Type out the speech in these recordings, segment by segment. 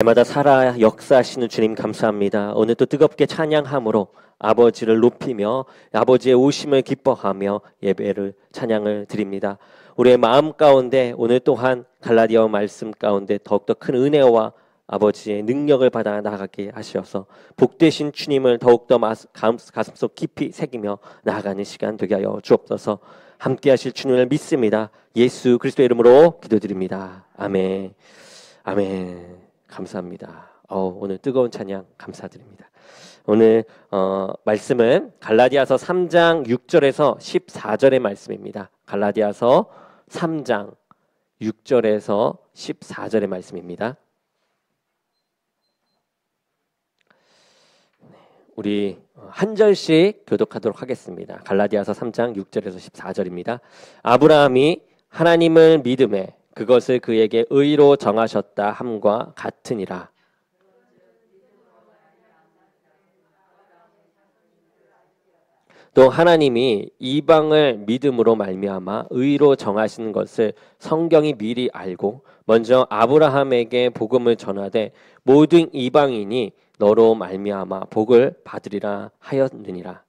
날마다 살아 역사하시는 주님 감사합니다. 오늘 또 뜨겁게 찬양함으로 아버지를 높이며 아버지의 오심을 기뻐하며 예배를 찬양을 드립니다. 우리의 마음 가운데 오늘 또한 갈라디아 말씀 가운데 더욱더 큰 은혜와 아버지의 능력을 받아 나가게 하셔서 복되신 주님을 더욱더 가슴속 깊이 새기며 나아가는 시간 되게 하여 주옵소서. 함께 하실 주님을 믿습니다. 예수 그리스도의 이름으로 기도드립니다. 아멘. 아멘. 감사합니다. 오늘 뜨거운 찬양 감사드립니다. 오늘 말씀은 갈라디아서 3장 6절에서 14절의 말씀입니다. 갈라디아서 3장 6절에서 14절의 말씀입니다. 우리 한 절씩 교독하도록 하겠습니다. 갈라디아서 3장 6절에서 14절입니다. 아브라함이 하나님을 믿음에 그것을 그에게 의로 정하셨다 함과 같으니라. 또 하나님이 이방을 믿음으로 말미암아 의로 정하신 것을 성경이 미리 알고 먼저 아브라함에게 복음을 전하되 모든 이방인이 너로 말미암아 복을 받으리라 하였느니라.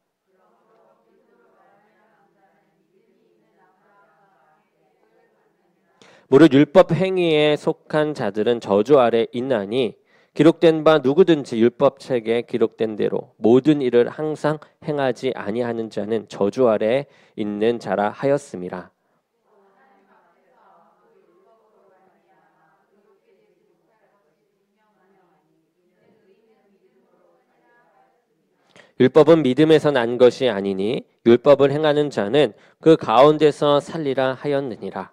무릇 율법 행위에 속한 자들은 저주 아래 있나니 기록된 바 누구든지 율법책에 기록된 대로 모든 일을 항상 행하지 아니하는 자는 저주 아래 있는 자라 하였음이라. 율법은 믿음에서 난 것이 아니니 율법을 행하는 자는 그 가운데서 살리라 하였느니라.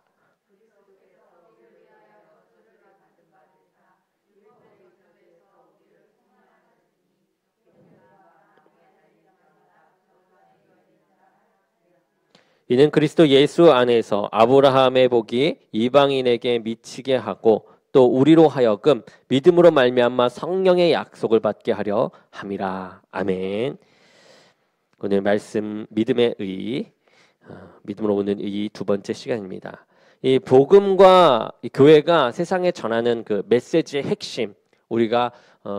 이는 그리스도 예수 안에서 아브라함의 복이 이방인에게 미치게 하고 또 우리로 하여금 믿음으로 말미암아 성령의 약속을 받게 하려 함이라. 아멘. 오늘 말씀 믿음의 의, 믿음으로 오는 의 두 번째 시간입니다. 이 복음과 이 교회가 세상에 전하는 그 메시지의 핵심, 우리가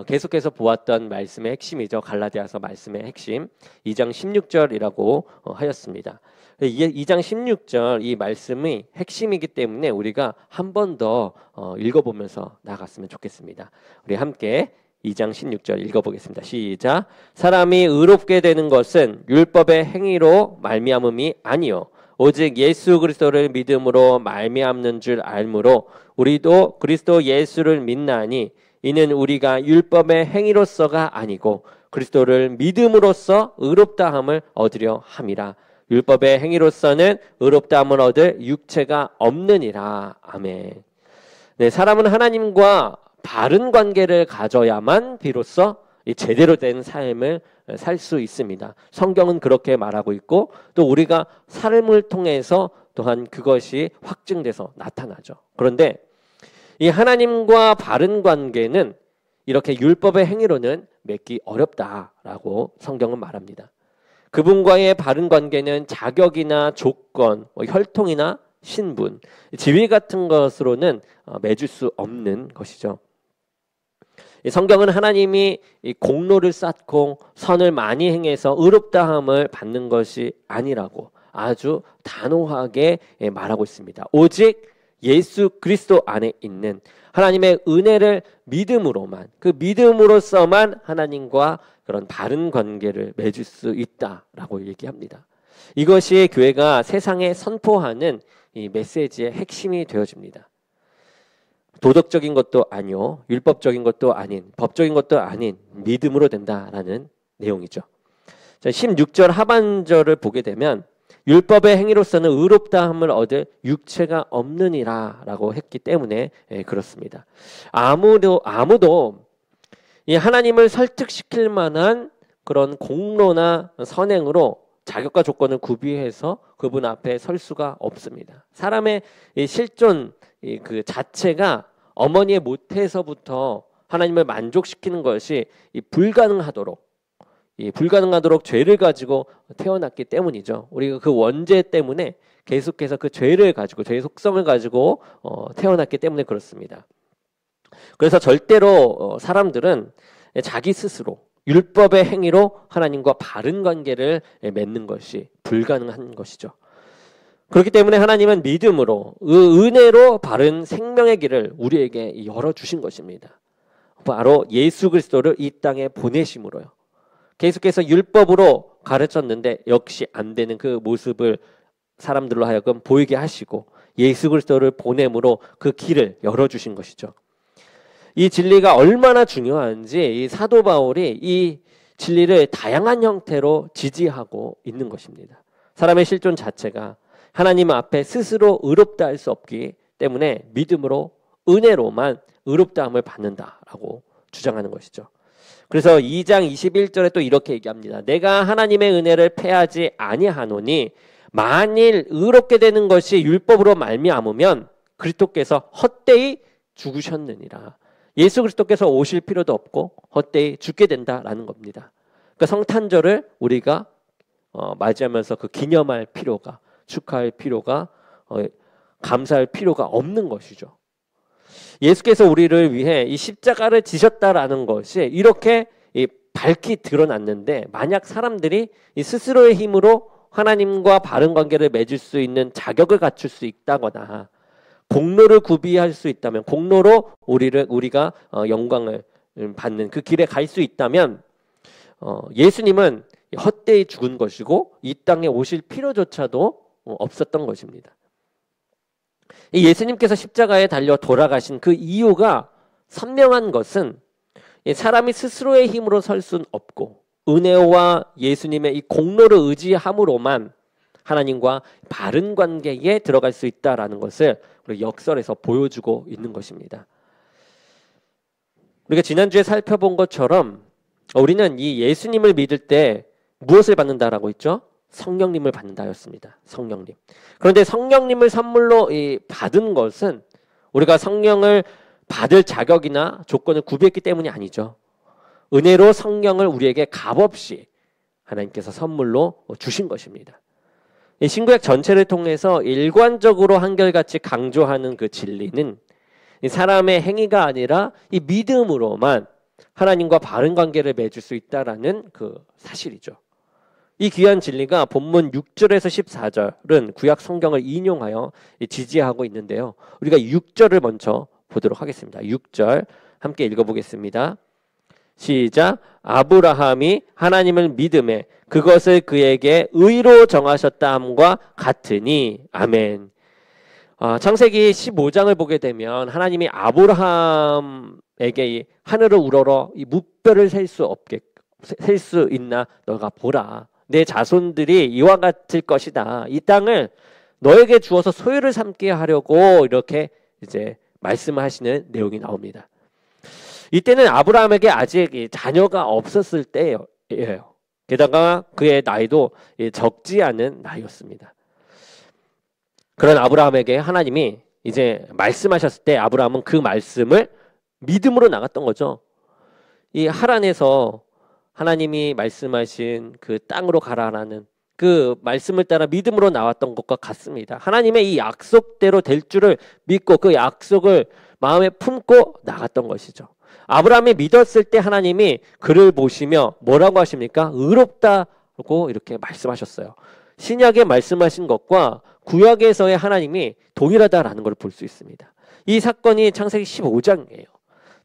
계속해서 보았던 말씀의 핵심이죠. 갈라디아서 말씀의 핵심 2장 16절이라고 하였습니다. 2장 16절 이 말씀이 핵심이기 때문에 우리가 한 번 더 읽어보면서 나갔으면 좋겠습니다. 우리 함께 2장 16절 읽어보겠습니다. 시작. 사람이 의롭게 되는 것은 율법의 행위로 말미암음이 아니요 오직 예수 그리스도를 믿음으로 말미암는 줄 알므로 우리도 그리스도 예수를 믿나니 이는 우리가 율법의 행위로서가 아니고 그리스도를 믿음으로써 의롭다함을 얻으려 함이라. 율법의 행위로서는 의롭다함을 얻을 육체가 없느니라. 아멘. 네, 사람은 하나님과 바른 관계를 가져야만 비로소 제대로 된 삶을 살 수 있습니다. 성경은 그렇게 말하고 있고 또 우리가 삶을 통해서 또한 그것이 확증돼서 나타나죠. 그런데 이 하나님과 바른 관계는 이렇게 율법의 행위로는 맺기 어렵다라고 성경은 말합니다. 그분과의 바른 관계는 자격이나 조건, 혈통이나 신분, 지위 같은 것으로는 맺을 수 없는 것이죠. 성경은 하나님이 공로를 쌓고 선을 많이 행해서 의롭다함을 받는 것이 아니라고 아주 단호하게 말하고 있습니다. 오직 예수 그리스도 안에 있는 하나님의 은혜를 믿음으로만, 그 믿음으로서만 하나님과 그런 바른 관계를 맺을 수 있다라고 얘기합니다. 이것이 교회가 세상에 선포하는 이 메시지의 핵심이 되어집니다. 도덕적인 것도 아니요, 율법적인 것도 아닌, 법적인 것도 아닌 믿음으로 된다라는 내용이죠. 자, 16절 하반절을 보게 되면 율법의 행위로서는 의롭다함을 얻을 육체가 없느니라라고 했기 때문에 그렇습니다. 아무도 이 하나님을 설득시킬 만한 그런 공로나 선행으로 자격과 조건을 구비해서 그분 앞에 설 수가 없습니다. 사람의 실존 그 자체가 어머니의 모태에서부터 하나님을 만족시키는 것이 불가능하도록 죄를 가지고 태어났기 때문이죠. 우리가 그 원죄 때문에 계속해서 그 죄를 가지고 죄의 속성을 가지고 태어났기 때문에 그렇습니다. 그래서 절대로 사람들은 자기 스스로 율법의 행위로 하나님과 바른 관계를 맺는 것이 불가능한 것이죠. 그렇기 때문에 하나님은 믿음으로 은혜로 바른 생명의 길을 우리에게 열어주신 것입니다. 바로 예수 그리스도를 이 땅에 보내심으로요. 계속해서 율법으로 가르쳤는데 역시 안 되는 그 모습을 사람들로 하여금 보이게 하시고 예수 그리스도를 보냄으로 그 길을 열어주신 것이죠. 이 진리가 얼마나 중요한지 이 사도 바울이 이 진리를 다양한 형태로 지지하고 있는 것입니다. 사람의 실존 자체가 하나님 앞에 스스로 의롭다 할 수 없기 때문에 믿음으로 은혜로만 의롭다함을 받는다라고 주장하는 것이죠. 그래서 2장 21절에 또 이렇게 얘기합니다. 내가 하나님의 은혜를 패하지 아니하노니 만일 의롭게 되는 것이 율법으로 말미암으면 그리스도께서 헛되이 죽으셨느니라. 예수 그리스도께서 오실 필요도 없고 헛되이 죽게 된다라는 겁니다. 그러니까 성탄절을 우리가 맞이하면서 그 기념할 필요가, 축하할 필요가, 감사할 필요가 없는 것이죠. 예수께서 우리를 위해 이 십자가를 지셨다라는 것이 이렇게 밝히 드러났는데, 만약 사람들이 이 스스로의 힘으로 하나님과 바른 관계를 맺을 수 있는 자격을 갖출 수 있다거나 공로를 구비할 수 있다면, 공로로 우리가 영광을 받는 그 길에 갈 수 있다면 예수님은 헛되이 죽은 것이고 이 땅에 오실 필요조차도 없었던 것입니다. 이 예수님께서 십자가에 달려 돌아가신 그 이유가 선명한 것은 사람이 스스로의 힘으로 설 수는 없고 은혜와 예수님의 이 공로를 의지함으로만 하나님과 바른 관계에 들어갈 수 있다라는 것을 우리 역설에서 보여주고 있는 것입니다. 우리가 지난주에 살펴본 것처럼 우리는 이 예수님을 믿을 때 무엇을 받는다라고 했죠? 성령님을 받는다였습니다. 성령님. 그런데 성령님을 선물로 받은 것은 우리가 성령을 받을 자격이나 조건을 구비했기 때문이 아니죠. 은혜로 성령을 우리에게 값없이 하나님께서 선물로 주신 것입니다. 이 신구약 전체를 통해서 일관적으로 한결같이 강조하는 그 진리는 이 사람의 행위가 아니라 이 믿음으로만 하나님과 바른 관계를 맺을 수 있다라는 그 사실이죠. 이 귀한 진리가 본문 6절에서 14절은 구약 성경을 인용하여 지지하고 있는데요. 우리가 6절을 먼저 보도록 하겠습니다. 6절 함께 읽어보겠습니다. 시작. 아브라함이 하나님을 믿음에 그것을 그에게 의로 정하셨다 함과 같으니. 아멘. 창세기 15장을 보게 되면 하나님이 아브라함에게 하늘을 우러러 이 무뼈를 셀 수 있나 너가 보라. 내 자손들이 이와 같을 것이다. 이 땅을 너에게 주어서 소유를 삼게 하려고 이렇게 이제 말씀하시는 내용이 나옵니다. 이때는 아브라함에게 아직 자녀가 없었을 때예요. 게다가 그의 나이도 적지 않은 나이였습니다. 그런 아브라함에게 하나님이 이제 말씀하셨을 때 아브라함은 그 말씀을 믿음으로 나갔던 거죠. 이 하란에서 하나님이 말씀하신 그 땅으로 가라라는 그 말씀을 따라 믿음으로 나왔던 것과 같습니다. 하나님의 이 약속대로 될 줄을 믿고 그 약속을 마음에 품고 나갔던 것이죠. 아브라함이 믿었을 때 하나님이 그를 보시며 뭐라고 하십니까? 의롭다고 이렇게 말씀하셨어요. 신약에 말씀하신 것과 구약에서의 하나님이 동일하다라는 걸 볼 수 있습니다. 이 사건이 창세기 15장이에요.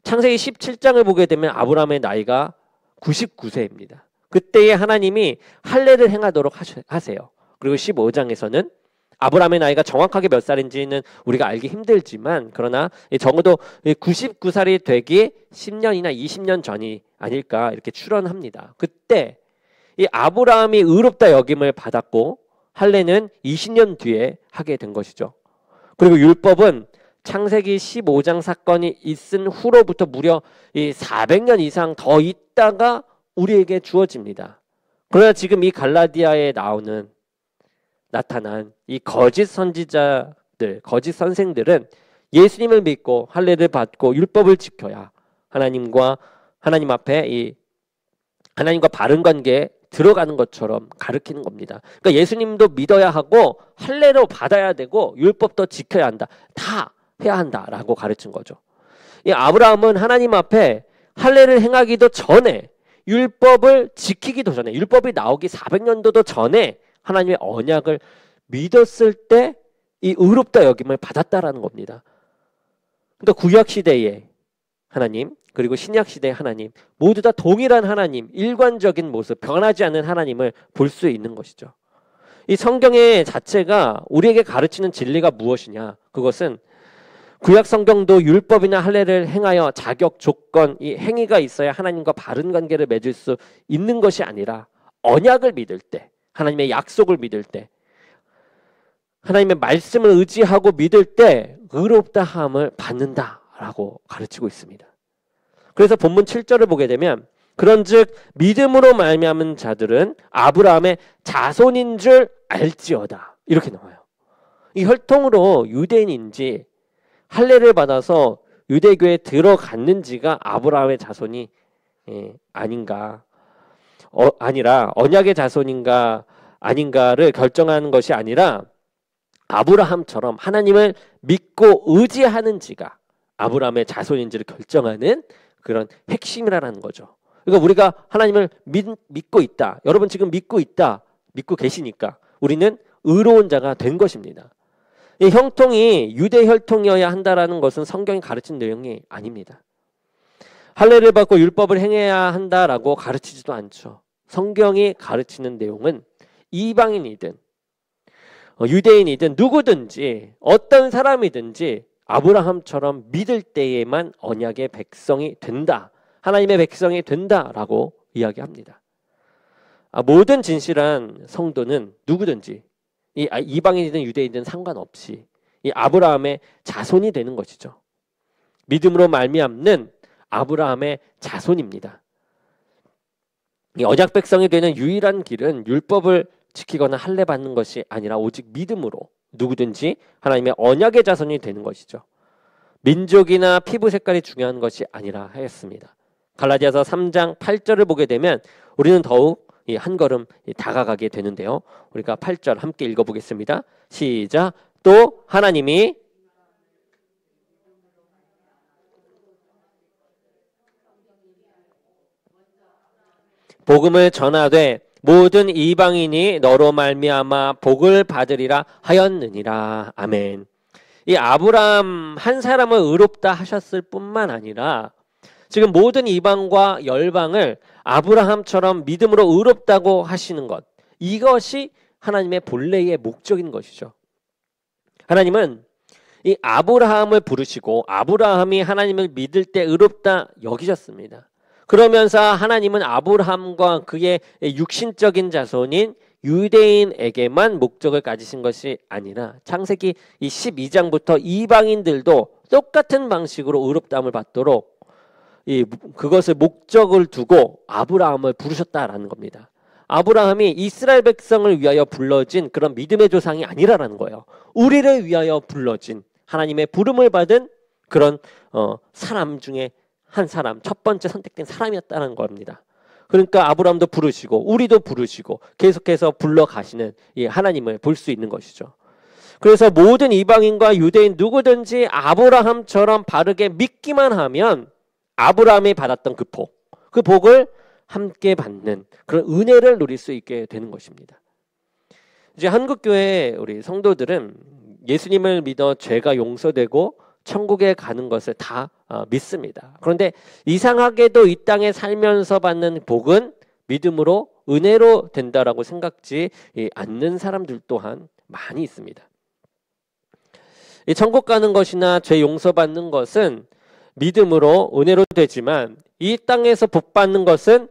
창세기 17장을 보게 되면 아브라함의 나이가 99세입니다. 그때에 하나님이 할례를 행하도록 하세요. 그리고 15장에서는 아브라함의 나이가 정확하게 몇 살인지는 우리가 알기 힘들지만 그러나 적어도 99살이 되기 10년이나 20년 전이 아닐까 이렇게 추론합니다. 그때 이 아브라함이 의롭다 여김을 받았고 할례는 20년 뒤에 하게 된 것이죠. 그리고 율법은 창세기 15장 사건이 있은 후로부터 무려 이 400년 이상 더 있다가 우리에게 주어집니다. 그러나 지금 이 갈라디아에 나타난 이 거짓 선지자들, 거짓 선생들은 예수님을 믿고 할례를 받고 율법을 지켜야 하나님 앞에 하나님과 바른 관계에 들어가는 것처럼 가르치는 겁니다. 그러니까 예수님도 믿어야 하고 할례로 받아야 되고 율법도 지켜야 한다. 다 해야 한다라고 가르친 거죠. 이 아브라함은 하나님 앞에 할례를 행하기도 전에, 율법을 지키기도 전에, 율법이 나오기 400년도도 전에 하나님의 언약을 믿었을 때 이 의롭다 여김을 받았다라는 겁니다. 그러니까 구약 시대에 하나님, 그리고 신약 시대의 하나님, 모두 다 동일한 하나님, 일관적인 모습, 변하지 않는 하나님을 볼 수 있는 것이죠. 이 성경의 자체가 우리에게 가르치는 진리가 무엇이냐? 그것은 구약 성경도 율법이나 할례를 행하여 자격, 조건, 이 행위가 있어야 하나님과 바른 관계를 맺을 수 있는 것이 아니라 언약을 믿을 때, 하나님의 약속을 믿을 때, 하나님의 말씀을 의지하고 믿을 때 의롭다 함을 받는다라고 가르치고 있습니다. 그래서 본문 7절을 보게 되면 그런즉 믿음으로 말미암은 자들은 아브라함의 자손인 줄 알지어다 이렇게 나와요. 이 혈통으로 유대인인지 할례를 받아서 유대교에 들어갔는지가 아브라함의 자손이 아닌가 아니라 언약의 자손인가 아닌가를 결정하는 것이 아니라 아브라함처럼 하나님을 믿고 의지하는지가 아브라함의 자손인지를 결정하는 그런 핵심이라는 거죠. 그러니까 우리가 하나님을 믿고 있다. 여러분 지금 믿고 있다. 믿고 계시니까 우리는 의로운 자가 된 것입니다. 이 형통이 유대 혈통이어야 한다라는 것은 성경이 가르친 내용이 아닙니다. 할례를 받고 율법을 행해야 한다라고 가르치지도 않죠. 성경이 가르치는 내용은 이방인이든 유대인이든 누구든지 어떤 사람이든지 아브라함처럼 믿을 때에만 언약의 백성이 된다. 하나님의 백성이 된다라고 이야기합니다. 모든 진실한 성도는 누구든지 이방인이든 유대인이든 상관없이 이 아브라함의 자손이 되는 것이죠. 믿음으로 말미암는 아브라함의 자손입니다. 이 언약 백성이 되는 유일한 길은 율법을 지키거나 할례 받는 것이 아니라 오직 믿음으로 누구든지 하나님의 언약의 자손이 되는 것이죠. 민족이나 피부 색깔이 중요한 것이 아니라 하였습니다. 갈라디아서 3장 8절을 보게 되면 우리는 더욱 한 걸음 다가가게 되는데요. 우리가 8절 함께 읽어보겠습니다. 시작. 또 하나님이 복음을 전하되 모든 이방인이 너로 말미암아 복을 받으리라 하였느니라. 아멘. 이 아브라함 한 사람을 의롭다 하셨을 뿐만 아니라 지금 모든 이방과 열방을 아브라함처럼 믿음으로 의롭다고 하시는 것, 이것이 하나님의 본래의 목적인 것이죠. 하나님은 이 아브라함을 부르시고 아브라함이 하나님을 믿을 때 의롭다 여기셨습니다. 그러면서 하나님은 아브라함과 그의 육신적인 자손인 유대인에게만 목적을 가지신 것이 아니라 창세기 12장부터 이방인들도 똑같은 방식으로 의롭다함을 받도록 그것을 목적을 두고 아브라함을 부르셨다라는 겁니다. 아브라함이 이스라엘 백성을 위하여 불러진 그런 믿음의 조상이 아니라라는 거예요. 우리를 위하여 불러진 하나님의 부름을 받은 그런 사람 중에 한 사람, 첫 번째 선택된 사람이었다는 겁니다. 그러니까 아브라함도 부르시고 우리도 부르시고 계속해서 불러가시는 이 하나님을 볼 수 있는 것이죠. 그래서 모든 이방인과 유대인 누구든지 아브라함처럼 바르게 믿기만 하면 아브라함이 받았던 그 복을 함께 받는 그런 은혜를 누릴 수 있게 되는 것입니다. 이제 한국교회 우리 성도들은 예수님을 믿어 죄가 용서되고 천국에 가는 것을 다 믿습니다. 그런데 이상하게도 이 땅에 살면서 받는 복은 믿음으로 은혜로 된다라고 생각지 않는 사람들 또한 많이 있습니다. 이 천국 가는 것이나 죄 용서받는 것은 믿음으로 은혜로 되지만 이 땅에서 복 받는 것은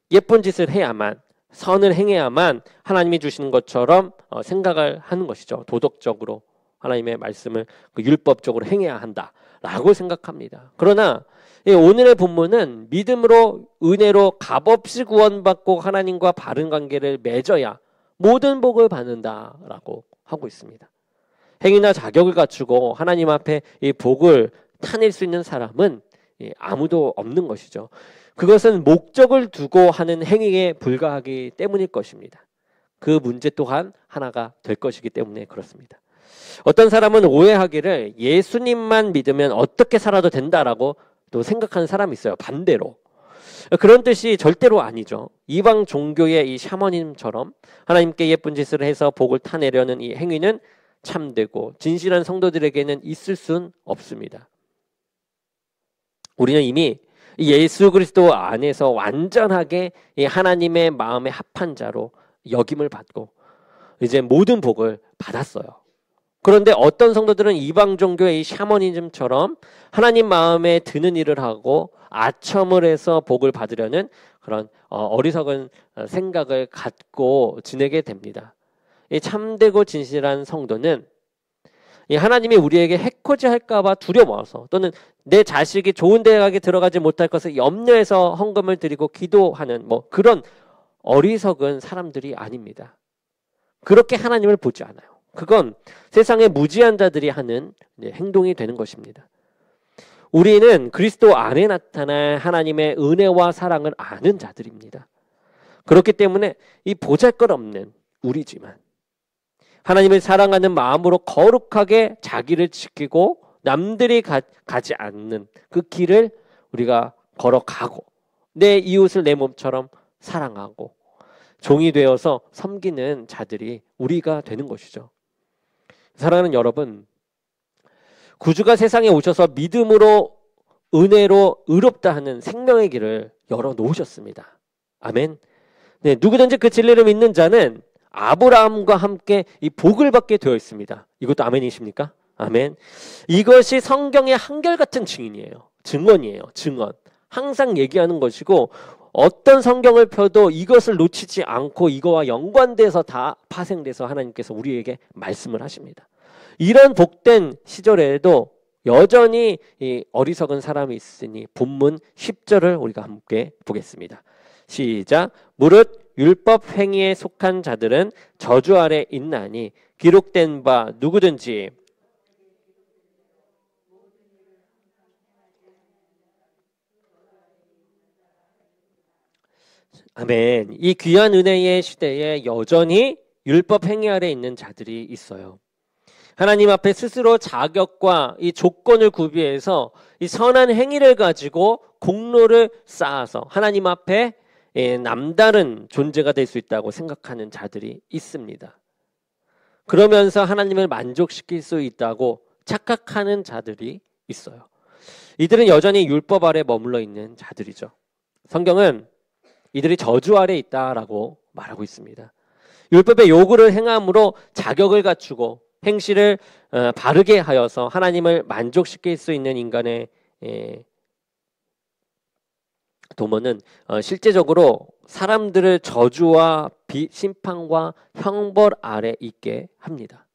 예쁜 짓을 해야만, 선을 행해야만 하나님이 주시는 것처럼 생각을 하는 것이죠. 도덕적으로 하나님의 말씀을 율법적으로 행해야 한다라고 생각합니다. 그러나 오늘의 본문은 믿음으로 은혜로 값없이 구원받고 하나님과 바른 관계를 맺어야 모든 복을 받는다라고 하고 있습니다. 행위나 자격을 갖추고 하나님 앞에 이 복을 타낼 수 있는 사람은 아무도 없는 것이죠. 그것은 목적을 두고 하는 행위에 불과하기 때문일 것입니다. 그 문제 또한 하나가 될 것이기 때문에 그렇습니다. 어떤 사람은 오해하기를 예수님만 믿으면 어떻게 살아도 된다라고 또 생각하는 사람이 있어요. 반대로. 그런 뜻이 절대로 아니죠. 이방 종교의 이 샤머님처럼 하나님께 예쁜 짓을 해서 복을 타내려는 이 행위는 참되고 진실한 성도들에게는 있을 순 없습니다. 우리는 이미 예수 그리스도 안에서 완전하게 이 하나님의 마음에 합한 자로 역임을 받고 이제 모든 복을 받았어요. 그런데 어떤 성도들은 이방 종교의 이 샤머니즘처럼 하나님 마음에 드는 일을 하고 아첨을 해서 복을 받으려는 그런 어리석은 생각을 갖고 지내게 됩니다. 이 참되고 진실한 성도는 이 하나님이 우리에게 해코지 할까봐 두려워서 또는 내 자식이 좋은 대학에 들어가지 못할 것을 염려해서 헌금을 드리고 기도하는 그런 어리석은 사람들이 아닙니다. 그렇게 하나님을 보지 않아요. 그건 세상의 무지한 자들이 하는 행동이 되는 것입니다. 우리는 그리스도 안에 나타난 하나님의 은혜와 사랑을 아는 자들입니다. 그렇기 때문에 이 보잘것없는 우리지만 하나님을 사랑하는 마음으로 거룩하게 자기를 지키고 남들이 가지 않는 그 길을 우리가 걸어가고 내 이웃을 내 몸처럼 사랑하고 종이 되어서 섬기는 자들이 우리가 되는 것이죠. 사랑하는 여러분, 구주가 세상에 오셔서 믿음으로 은혜로 의롭다 하는 생명의 길을 열어놓으셨습니다. 아멘. 네, 누구든지 그 진리를 믿는 자는 아브라함과 함께 이 복을 받게 되어 있습니다. 이것도 아멘이십니까? 아멘. 이것이 성경의 한결같은 증인이에요. 증언이에요. 증언. 항상 얘기하는 것이고 어떤 성경을 펴도 이것을 놓치지 않고 이거와 연관돼서 다 파생돼서 하나님께서 우리에게 말씀을 하십니다. 이런 복된 시절에도 여전히 이 어리석은 사람이 있으니 본문 10절을 우리가 함께 보겠습니다. 시작. 무릇 율법 행위에 속한 자들은 저주 아래 있나니 기록된 바 누구든지 아멘. 이 귀한 은혜의 시대에 여전히 율법 행위 아래 있는 자들이 있어요. 하나님 앞에 스스로 자격과 이 조건을 구비해서 이 선한 행위를 가지고 공로를 쌓아서 하나님 앞에 남다른 존재가 될 수 있다고 생각하는 자들이 있습니다. 그러면서 하나님을 만족시킬 수 있다고 착각하는 자들이 있어요. 이들은 여전히 율법 아래 머물러 있는 자들이죠. 성경은 이들이 저주 아래 있다라고 말하고 있습니다. 율법의 요구를 행함으로 자격을 갖추고 행실을 바르게 하여서 하나님을 만족시킬 수 있는 인간의 도모는 실제적으로 사람들을 저주와 심판과 형벌 아래 있게 합니다.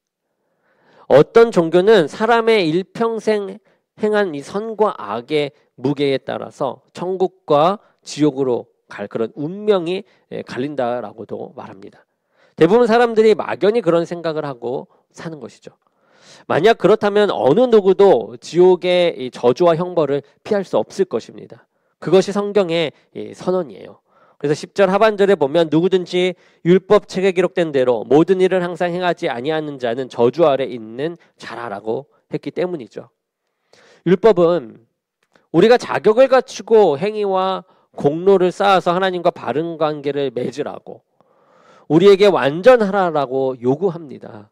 어떤 종교는 사람의 일평생 행한 이 선과 악의 무게에 따라서 천국과 지옥으로 갈 그런 운명이 갈린다라고도 말합니다. 대부분 사람들이 막연히 그런 생각을 하고 사는 것이죠. 만약 그렇다면 어느 누구도 지옥의 이 저주와 형벌을 피할 수 없을 것입니다. 그것이 성경의 선언이에요. 그래서 10절 하반절에 보면 누구든지 율법 책에 기록된 대로 모든 일을 항상 행하지 아니하는 자는 저주 아래 있는 자라라고 했기 때문이죠. 율법은 우리가 자격을 갖추고 행위와 공로를 쌓아서 하나님과 바른 관계를 맺으라고 우리에게 완전하라라고 요구합니다.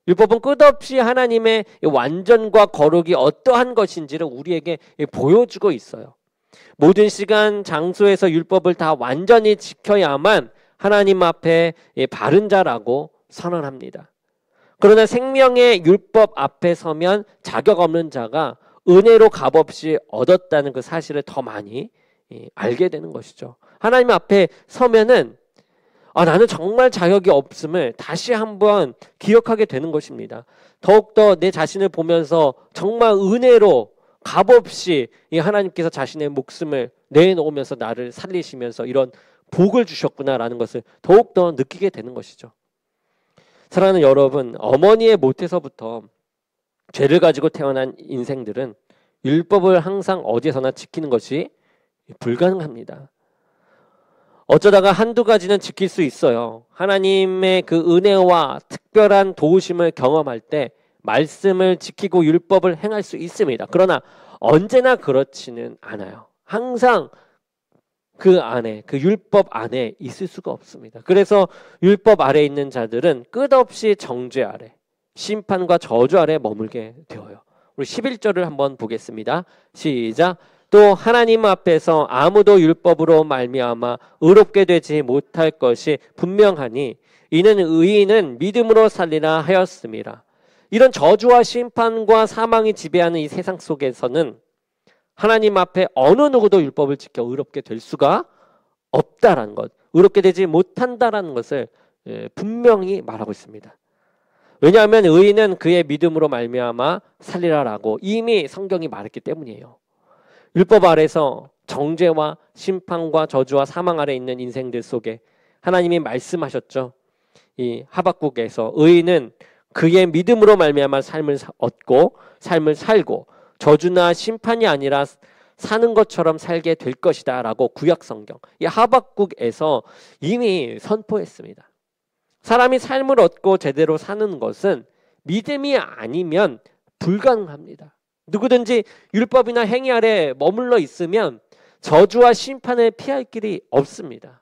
율법은 끝없이 하나님의 완전과 거룩이 어떠한 것인지를 우리에게 보여주고 있어요. 모든 시간 장소에서 율법을 다 완전히 지켜야만 하나님 앞에 바른 자라고 선언합니다. 그러나 생명의 율법 앞에 서면 자격 없는 자가 은혜로 값없이 얻었다는 그 사실을 더 많이 알게 되는 것이죠. 하나님 앞에 서면은 나는 정말 자격이 없음을 다시 한번 기억하게 되는 것입니다. 더욱더 내 자신을 보면서 정말 은혜로 값없이 이 하나님께서 자신의 목숨을 내놓으면서 나를 살리시면서 이런 복을 주셨구나라는 것을 더욱더 느끼게 되는 것이죠. 사랑하는 여러분, 어머니의 모태서부터 죄를 가지고 태어난 인생들은 율법을 항상 어디서나 지키는 것이 불가능합니다. 어쩌다가 한두 가지는 지킬 수 있어요. 하나님의 그 은혜와 특별한 도우심을 경험할 때 말씀을 지키고 율법을 행할 수 있습니다. 그러나 언제나 그렇지는 않아요. 항상 그 안에, 그 율법 안에 있을 수가 없습니다. 그래서 율법 아래 있는 자들은 끝없이 정죄 아래, 심판과 저주 아래 머물게 되어요. 우리 11절을 한번 보겠습니다. 시작. 또 하나님 앞에서 아무도 율법으로 말미암아 의롭게 되지 못할 것이 분명하니 이는 의인은 믿음으로 살리라 하였습니다. 이런 저주와 심판과 사망이 지배하는 이 세상 속에서는 하나님 앞에 어느 누구도 율법을 지켜 의롭게 될 수가 없다라는 것, 의롭게 되지 못한다라는 것을 분명히 말하고 있습니다. 왜냐하면 의인은 그의 믿음으로 말미암아 살리라라고 이미 성경이 말했기 때문이에요. 율법 아래서 정죄와 심판과 저주와 사망 아래 있는 인생들 속에 하나님이 말씀하셨죠. 이 하박국에서 의인은 그의 믿음으로 말미암아 삶을 얻고 삶을 살고 저주나 심판이 아니라 사는 것처럼 살게 될 것이다 라고 구약 성경 이 하박국에서 이미 선포했습니다. 사람이 삶을 얻고 제대로 사는 것은 믿음이 아니면 불가능합니다. 누구든지 율법이나 행위 아래 머물러 있으면 저주와 심판을 피할 길이 없습니다.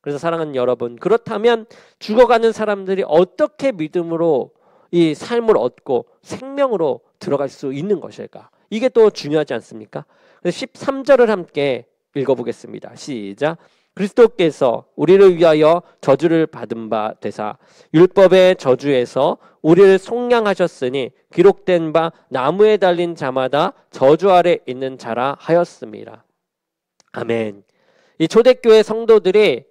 그래서 사랑하는 여러분, 그렇다면 죽어가는 사람들이 어떻게 믿음으로 이 삶을 얻고 생명으로 들어갈 수 있는 것일까? 이게 또 중요하지 않습니까? 13절을 함께 읽어보겠습니다. 시작. 그리스도께서 우리를 위하여 저주를 받은 바 되사 율법의 저주에서 우리를 속량하셨으니 기록된 바 나무에 달린 자마다 저주 아래 있는 자라 하였습니다. 아멘. 이 초대교회 성도들이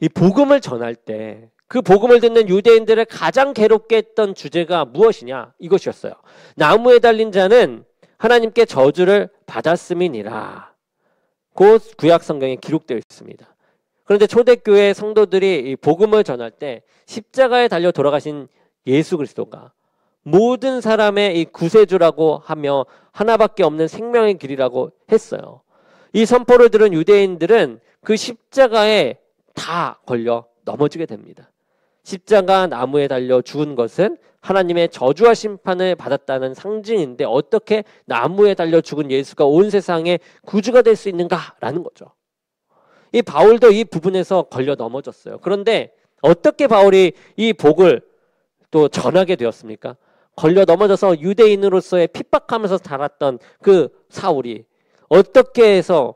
이 복음을 전할 때 그 복음을 듣는 유대인들을 가장 괴롭게 했던 주제가 무엇이냐? 이것이었어요. 나무에 달린 자는 하나님께 저주를 받았음이니라. 곧 구약 성경에 기록되어 있습니다. 그런데 초대교회 성도들이 이 복음을 전할 때 십자가에 달려 돌아가신 예수 그리스도가 모든 사람의 이 구세주라고 하며 하나밖에 없는 생명의 길이라고 했어요. 이 선포를 들은 유대인들은 그 십자가에 다 걸려 넘어지게 됩니다. 십자가 나무에 달려 죽은 것은 하나님의 저주와 심판을 받았다는 상징인데 어떻게 나무에 달려 죽은 예수가 온 세상에 구주가 될 수 있는가라는 거죠. 이 바울도 이 부분에서 걸려 넘어졌어요. 그런데 어떻게 바울이 이 복을 또 전하게 되었습니까? 걸려 넘어져서 유대인으로서의 핍박하면서 살았던 그 사울이 어떻게 해서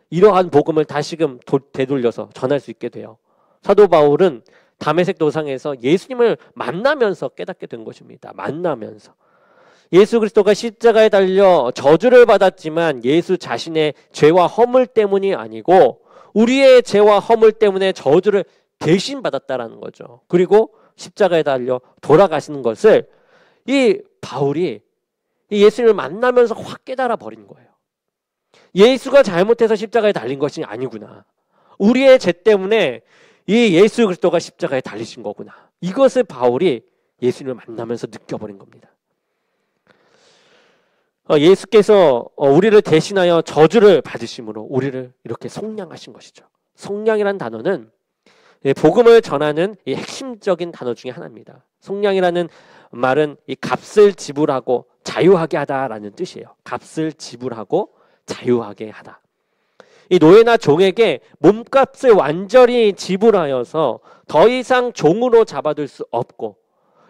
이러한 복음을 다시금 되돌려서 전할 수 있게 돼요. 사도 바울은 다메섹 도상에서 예수님을 만나면서 깨닫게 된 것입니다. 만나면서. 예수 그리스도가 십자가에 달려 저주를 받았지만 예수 자신의 죄와 허물 때문이 아니고 우리의 죄와 허물 때문에 저주를 대신 받았다라는 거죠. 그리고 십자가에 달려 돌아가시는 것을 이 바울이 이 예수님을 만나면서 확 깨달아 버린 거예요. 예수가 잘못해서 십자가에 달린 것이 아니구나. 우리의 죄 때문에 이 예수 그리스도가 십자가에 달리신 거구나. 이것을 바울이 예수님을 만나면서 느껴버린 겁니다. 예수께서 우리를 대신하여 저주를 받으심으로 우리를 이렇게 속량하신 것이죠. 속량이라는 단어는 복음을 전하는 이 핵심적인 단어 중에 하나입니다. 속량이라는 말은 이 값을 지불하고 자유하게 하다라는 뜻이에요. 값을 지불하고 자유하게 하다. 이 노예나 종에게 몸값을 완전히 지불하여서 더 이상 종으로 잡아둘 수 없고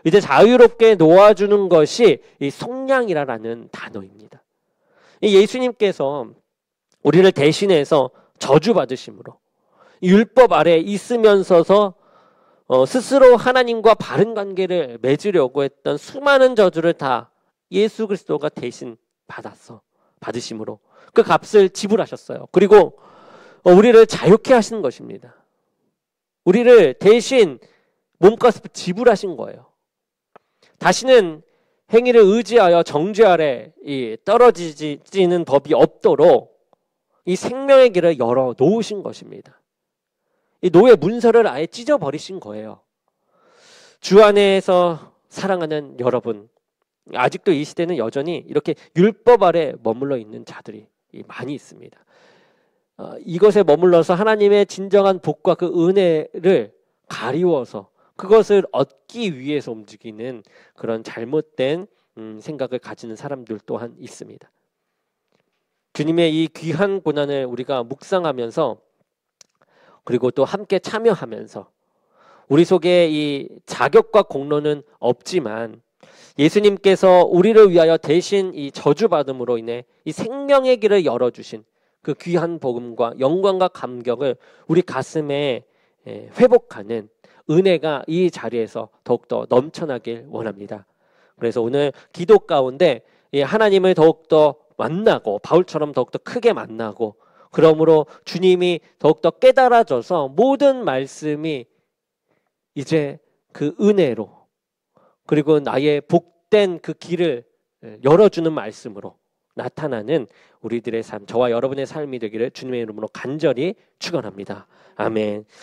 이제 자유롭게 놓아주는 것이 이 속량이라는 단어입니다. 이 예수님께서 우리를 대신해서 저주받으심으로 율법 아래 있으면서서 스스로 하나님과 바른 관계를 맺으려고 했던 수많은 저주를 다 예수 그리스도가 대신 받으심으로 그 값을 지불하셨어요. 그리고 우리를 자유케 하시는 것입니다. 우리를 대신 몸값을 지불하신 거예요. 다시는 행위를 의지하여 정죄 아래 떨어지는 법이 없도록 이 생명의 길을 열어 놓으신 것입니다. 이 노예 문서를 아예 찢어버리신 거예요. 주 안에서 사랑하는 여러분, 아직도 이 시대는 여전히 이렇게 율법 아래 머물러 있는 자들이 많이 있습니다. 이것에 머물러서 하나님의 진정한 복과 그 은혜를 가리워서 그것을 얻기 위해서 움직이는 그런 잘못된 생각을 가지는 사람들 또한 있습니다. 주님의 이 귀한 고난을 우리가 묵상하면서 그리고 또 함께 참여하면서 우리 속에 이 자격과 공로는 없지만 예수님께서 우리를 위하여 대신 이 저주받음으로 인해 이 생명의 길을 열어주신 그 귀한 복음과 영광과 감격을 우리 가슴에 회복하는 은혜가 이 자리에서 더욱더 넘쳐나길 원합니다. 그래서 오늘 기도 가운데 하나님을 더욱더 만나고 바울처럼 더욱더 크게 만나고 그러므로 주님이 더욱더 깨달아져서 모든 말씀이 이제 그 은혜로 그리고 나의 복된 그 길을 열어주는 말씀으로 나타나는 우리들의 삶, 저와 여러분의 삶이 되기를 주님의 이름으로 간절히 축원합니다. 아멘.